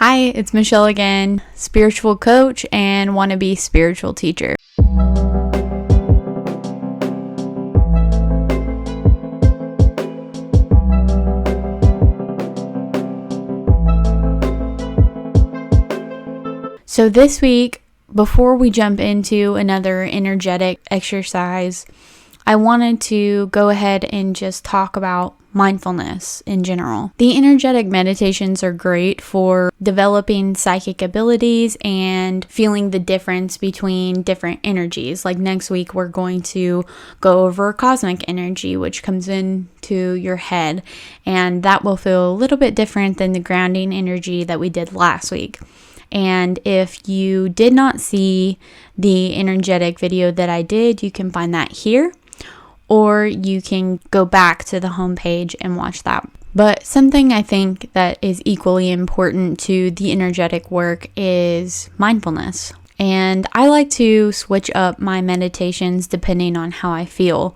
Hi, it's Michelle again, spiritual coach and wannabe spiritual teacher. So this week, before we jump into another energetic exercise, I wanted to go ahead and just talk about mindfulness in general. The energetic meditations are great for developing psychic abilities and feeling the difference between different energies. Like next week, we're going to go over cosmic energy, which comes into your head, and that will feel a little bit different than the grounding energy that we did last week. And if you did not see the energetic video that I did, you can find that here, or you can go back to the homepage and watch that. But something I think that is equally important to the energetic work is mindfulness. And I like to switch up my meditations depending on how I feel.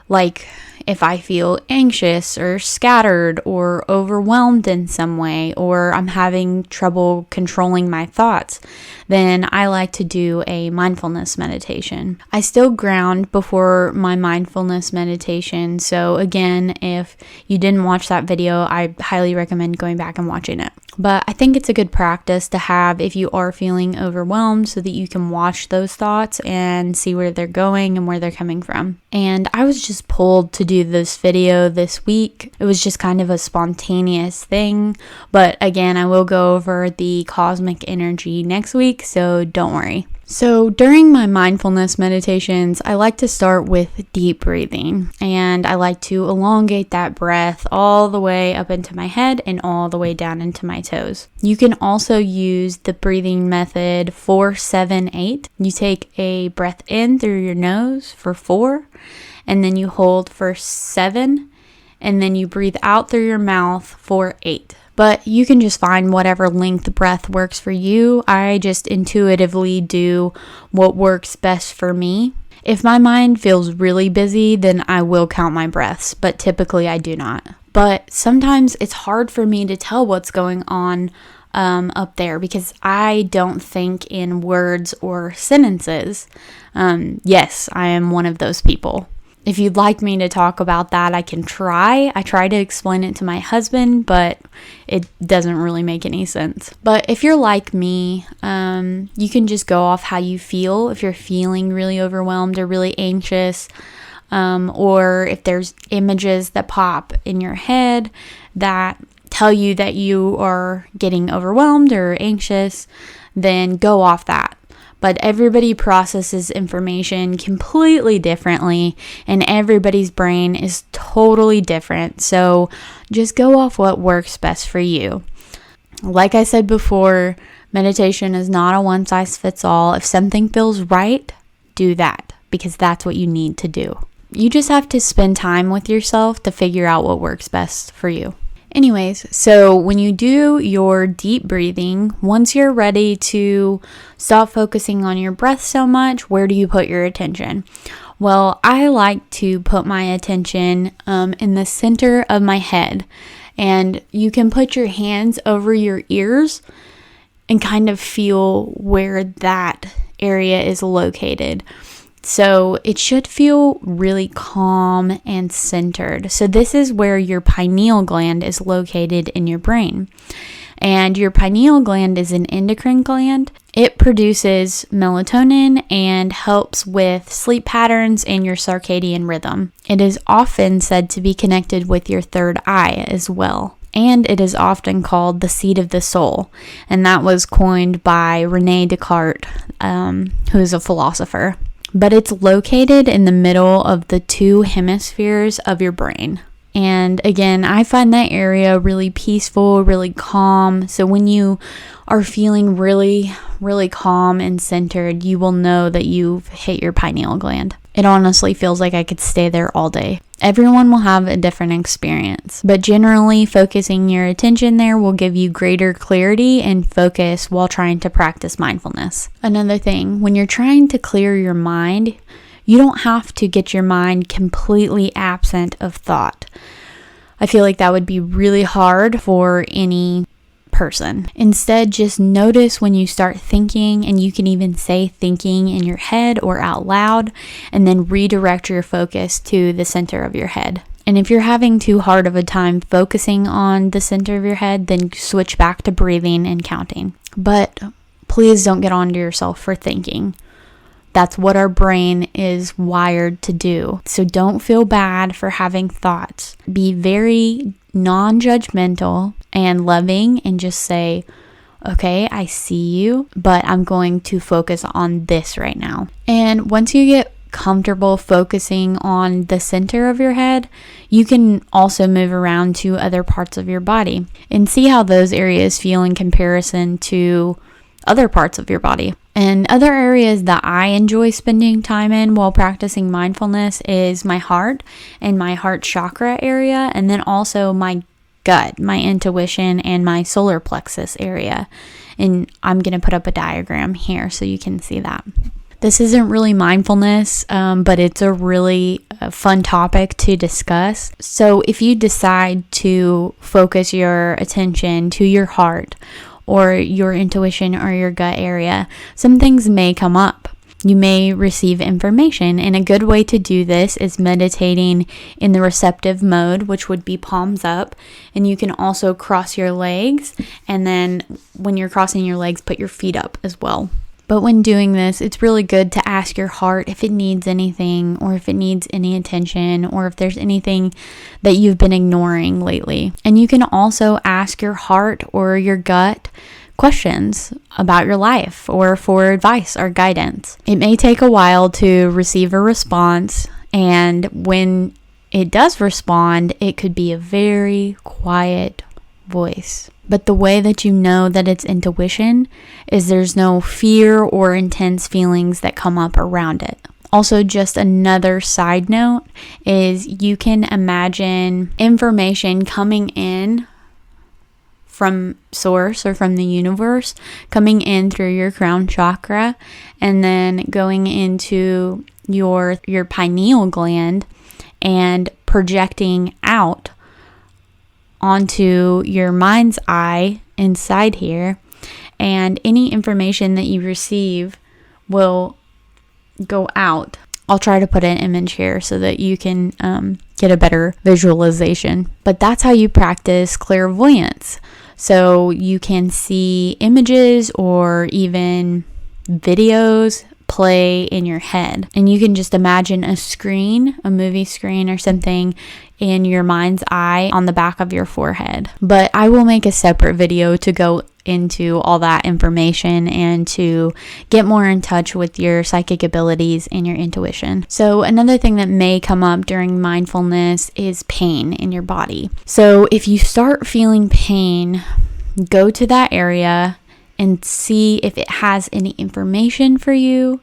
Like if I feel anxious or scattered or overwhelmed in some way, or I'm having trouble controlling my thoughts, then I like to do a mindfulness meditation. I still ground before my mindfulness meditation. So again, if you didn't watch that video, I highly recommend going back and watching it. But I think it's a good practice to have if you are feeling overwhelmed so that you can watch those thoughts and see where they're going and where they're coming from. And I was just pulled to do this video this week. It was just kind of a spontaneous thing. But again, I will go over the cosmic energy next week, so don't worry. So during my mindfulness meditations, I like to start with deep breathing, and I like to elongate that breath all the way up into my head and all the way down into my toes. You can also use the breathing method 4-7-8. You take a breath in through your nose for 4, and then you hold for 7, and then you breathe out through your mouth for 8. But you can just find whatever length breath works for you. I just intuitively do what works best for me. If my mind feels really busy, then I will count my breaths, but typically I do not. But sometimes it's hard for me to tell what's going on up there because I don't think in words or sentences. Yes, I am one of those people. If you'd like me to talk about that, I can try. I try to explain it to my husband, but it doesn't really make any sense. But if you're like me, you can just go off how you feel. If you're feeling really overwhelmed or really anxious, or if there's images that pop in your head that tell you that you are getting overwhelmed or anxious, then go off that. But everybody processes information completely differently, and everybody's brain is totally different. So just go off what works best for you. Like I said before, meditation is not a one-size-fits-all. If something feels right, do that, because that's what you need to do. You just have to spend time with yourself to figure out what works best for you. Anyways, so when you do your deep breathing, once you're ready to stop focusing on your breath so much, where do you put your attention? Well, I like to put my attention in the center of my head, and you can put your hands over your ears and kind of feel where that area is located. So it should feel really calm and centered. So this is where your pineal gland is located in your brain. And your pineal gland is an endocrine gland. It produces melatonin and helps with sleep patterns and your circadian rhythm. It is often said to be connected with your third eye as well. And it is often called the seat of the soul. And that was coined by Rene Descartes, who is a philosopher. But it's located in the middle of the two hemispheres of your brain. And again, I find that area really peaceful, really calm. So when you are feeling really, really calm and centered, you will know that you've hit your pineal gland. It honestly feels like I could stay there all day. Everyone will have a different experience, but generally focusing your attention there will give you greater clarity and focus while trying to practice mindfulness. Another thing, when you're trying to clear your mind, you don't have to get your mind completely absent of thought. I feel like that would be really hard for any person. Instead, just notice when you start thinking, and you can even say thinking in your head or out loud, and then redirect your focus to the center of your head. And if you're having too hard of a time focusing on the center of your head, then switch back to breathing and counting. But please don't get onto yourself for thinking. That's what our brain is wired to do. So don't feel bad for having thoughts. Be very non-judgmental and loving, and just say, okay, I see you, but I'm going to focus on this right now. And once you get comfortable focusing on the center of your head, you can also move around to other parts of your body and see how those areas feel in comparison to other parts of your body. And other areas that I enjoy spending time in while practicing mindfulness is my heart and my heart chakra area, and then also my gut, my intuition, and my solar plexus area. And I'm going to put up a diagram here so you can see that. This isn't really mindfulness, but it's a really fun topic to discuss. So if you decide to focus your attention to your heart or your intuition or your gut area, some things may come up. You may receive information, and a good way to do this is meditating in the receptive mode, which would be palms up. And you can also cross your legs, and then when you're crossing your legs, put your feet up as well. But when doing this, it's really good to ask your heart if it needs anything, or if it needs any attention, or if there's anything that you've been ignoring lately. And you can also ask your heart or your gut questions about your life, or for advice or guidance. It may take a while to receive a response, and when it does respond, it could be a very quiet voice. But the way that you know that it's intuition is there's no fear or intense feelings that come up around it. Also, just another side note is you can imagine information coming in from source or from the universe, coming in through your crown chakra and then going into your pineal gland and projecting out onto your mind's eye inside here, and any information that you receive will go out. I'll try to put an image here so that you can get a better visualization. But that's how you practice clairvoyance. So you can see images or even videos play in your head, and you can just imagine a screen, a movie screen or something in your mind's eye on the back of your forehead. But I will make a separate video to go into all that information and to get more in touch with your psychic abilities and your intuition. So another thing that may come up during mindfulness is pain in your body. So if you start feeling pain, go to that area and see if it has any information for you.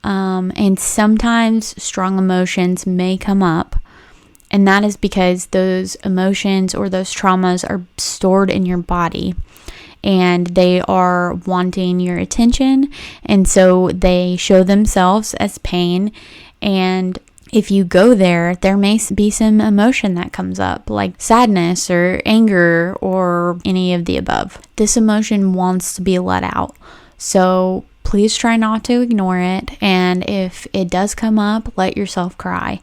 And sometimes strong emotions may come up. And that is because those emotions or those traumas are stored in your body, and they are wanting your attention. And so they show themselves as pain. And if you go there, there may be some emotion that comes up, like sadness or anger or any of the above. This emotion wants to be let out. So please try not to ignore it. And if it does come up, let yourself cry.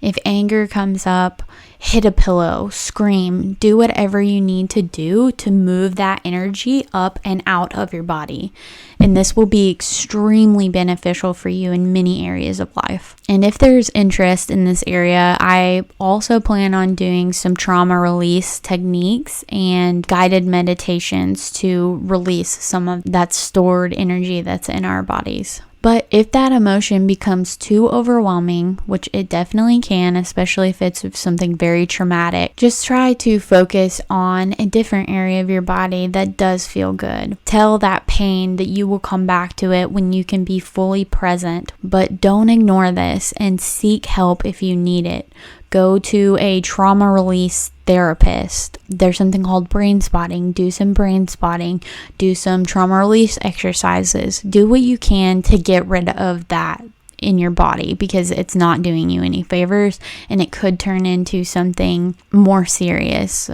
If anger comes up, hit a pillow, scream, do whatever you need to do to move that energy up and out of your body. And this will be extremely beneficial for you in many areas of life. And if there's interest in this area, I also plan on doing some trauma release techniques and guided meditations to release some of that stored energy that's in our bodies. But if that emotion becomes too overwhelming, which it definitely can, especially if it's something very traumatic, just try to focus on a different area of your body that does feel good. Tell that pain that you will come back to it when you can be fully present, but don't ignore this and seek help if you need it. Go to a trauma release therapist. There's something called brain spotting. Do some brain spotting. Do some trauma release exercises. Do what you can to get rid of that in your body, because it's not doing you any favors and it could turn into something more serious.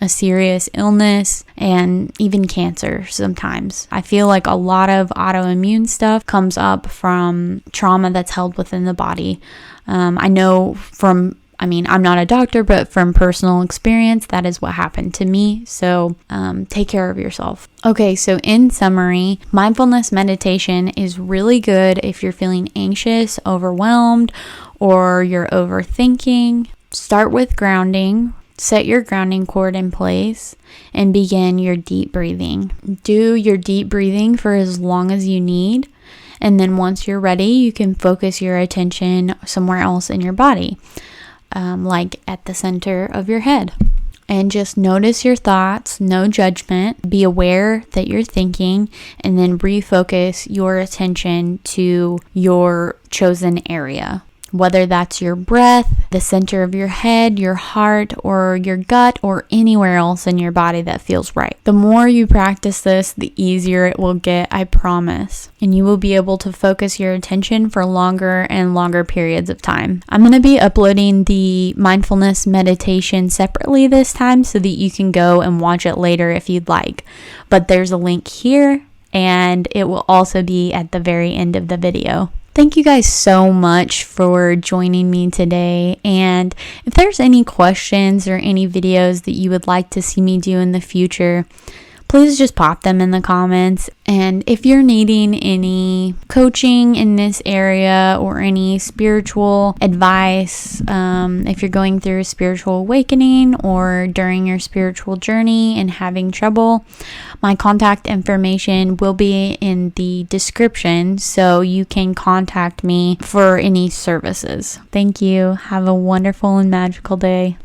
a serious illness, and even cancer sometimes. I feel like a lot of autoimmune stuff comes up from trauma that's held within the body. I know I'm not a doctor, but from personal experience, that is what happened to me. So take care of yourself. Okay, so in summary, mindfulness meditation is really good if you're feeling anxious, overwhelmed, or you're overthinking. Start with grounding. Set your grounding cord in place and begin your deep breathing. Do your deep breathing for as long as you need. And then once you're ready, you can focus your attention somewhere else in your body, like at the center of your head. And just notice your thoughts, no judgment. Be aware that you're thinking, and then refocus your attention to your chosen area. Whether that's your breath, the center of your head, your heart, or your gut, or anywhere else in your body that feels right. The more you practice this, the easier it will get, I promise. And you will be able to focus your attention for longer and longer periods of time. I'm going to be uploading the mindfulness meditation separately this time so that you can go and watch it later if you'd like. But there's a link here, and it will also be at the very end of the video. Thank you guys so much for joining me today, and if there's any questions or any videos that you would like to see me do in the future, please just pop them in the comments. And if you're needing any coaching in this area or any spiritual advice, if you're going through a spiritual awakening or during your spiritual journey and having trouble, my contact information will be in the description, so you can contact me for any services. Thank you. Have a wonderful and magical day.